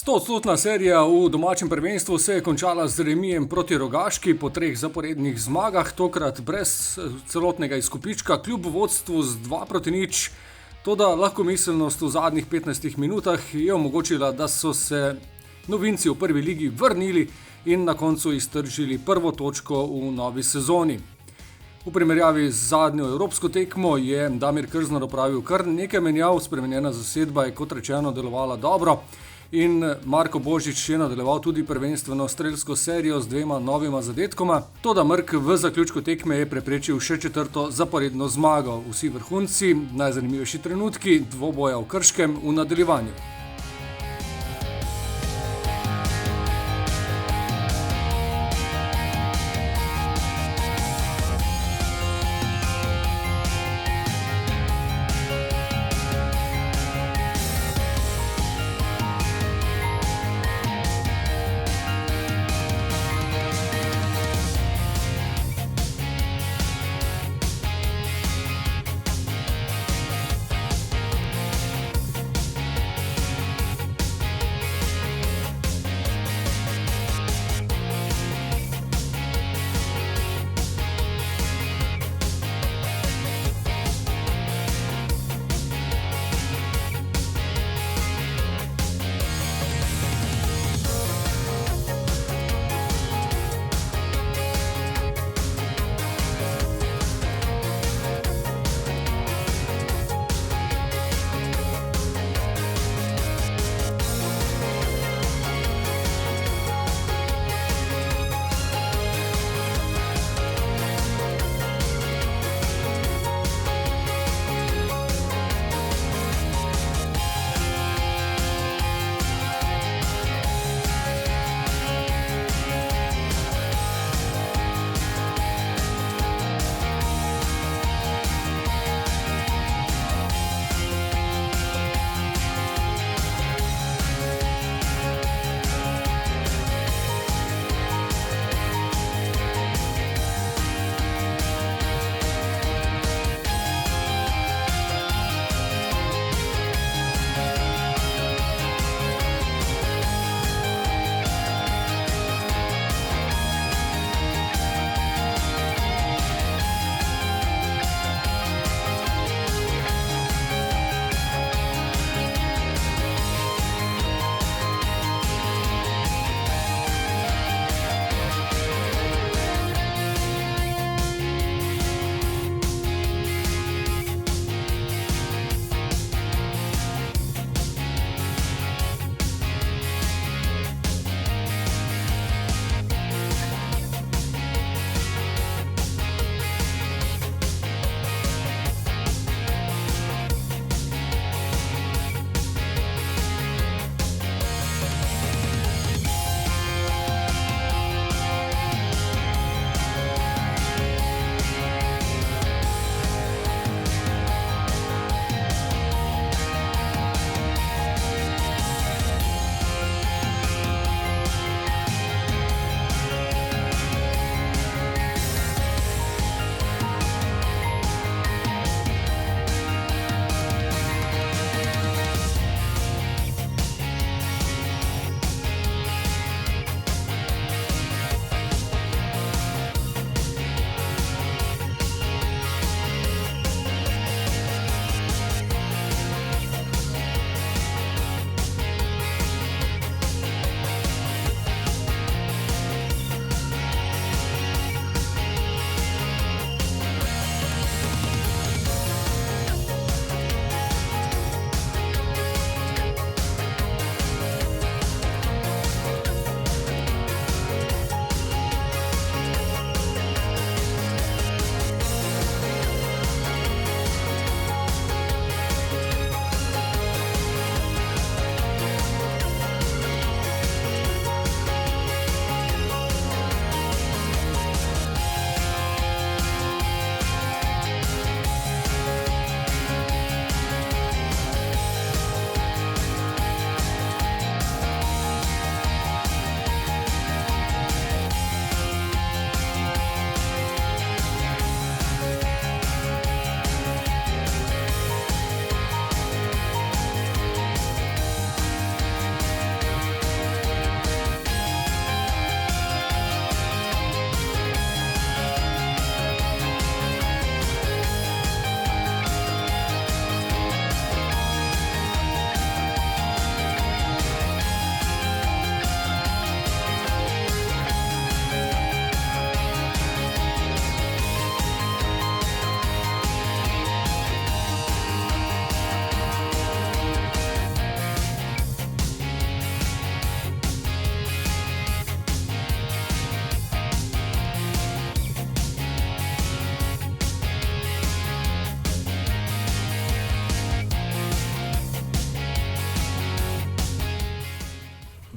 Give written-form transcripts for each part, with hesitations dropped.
100-odstotna serija v domačem prvenstvu se je končala z remijem proti Rogaški po 3 zaporednih zmagah, tokrat brez celotnega izkupička, kljub vodstvu z 2-0. Toda lahkomiselnost v zadnjih 15 minutah je omogočila, da so se novinci v prvi ligi vrnili in na koncu iztržili prvo točko v novi sezoni. V primerjavi z zadnjo evropsko tekmo je Damir Krznar opravil kar nekaj menjav, spremenjena zasedba je kot rečeno delovala dobro in Marko Božič je nadaljeval tudi prvenstveno strelsko serijo z 2 novima zadetkoma, toda Mrk v zaključku tekme je preprečil še 4. zaporedno zmago. Vsi vrhunci, najzanimivejši trenutki dvoboja v Krškem v nadaljevanju.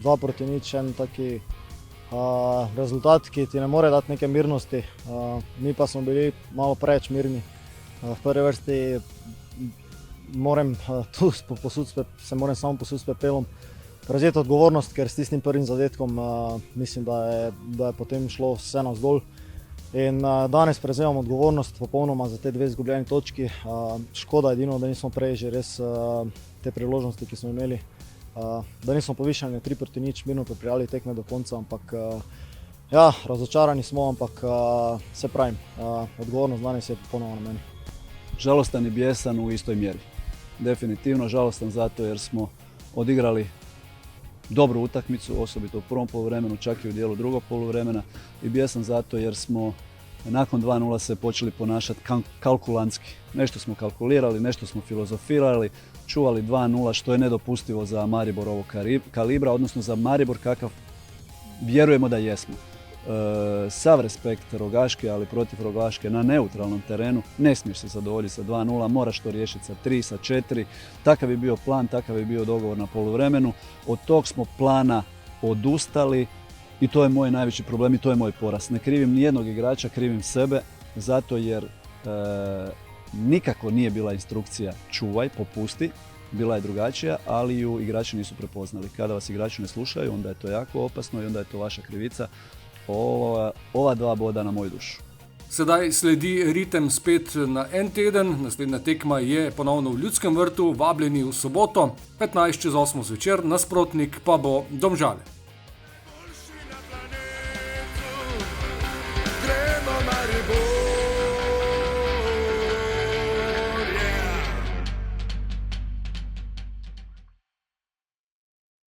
2-0, en taki rezultat, ki ti ne more dati neke mirnosti. Mi pa smo bili malo preveč mirni. V prvi vrsti moram se moram samo posuditi s pepelom, prevzeti odgovornost, ker s tistim prvim zadetkom mislim, da je potem šlo vse navzdol. In danes prevzemam odgovornost popolnoma za te 2 izgubljeni točki. Škoda edino, da nismo prej že res te priložnosti, ki smo imeli, da nismo povišali na 3-0, mirno pripeljali tekme do konca, ampak ja, razočarani smo, ampak se pravim, odgovornost danes je popolnoma na meni. Žalostan i bijesan u istoj mjeri. Definitivno žalostan zato jer smo odigrali dobru utakmicu, osobito u prvom poluvremenu, čak i u dijelu drugog poluvremena, i bijesan zato jer smo nakon 2:0 se počeli ponašati kalkulantski. Nešto smo kalkulirali, nešto smo filozofirali, čuvali 2:0, što je nedopustivo za Maribor ovog kalibra, odnosno za Maribor kakav vjerujemo da jesmo. Sav respekt Rogaške, ali protiv Rogaške na neutralnom terenu ne smiješ se zadovoljiti sa 2:0, moraš to riješiti sa 3, sa 4. Takav je bio plan, takav je bio dogovor na poluvremenu. Od tog smo plana odustali i to je moj najveći problem i to je moj poraz. Ne krivim nijednog igrača, krivim sebe, zato jer nikako nije bila instrukcija čuvaj, popusti. Bila je drugačija, ali ju igrači nisu prepoznali. Kada vas igrači ne slušaju, onda je to jako opasno i onda je to vaša krivica. Ova 2 boda na moju dušu. Sedaj sledi ritem spet na en teden, naslednja tekma je ponovno v Ljudskem vrtu, vabljeni v soboto, 15:08 zvečer, nasprotnik pa bo Domžale.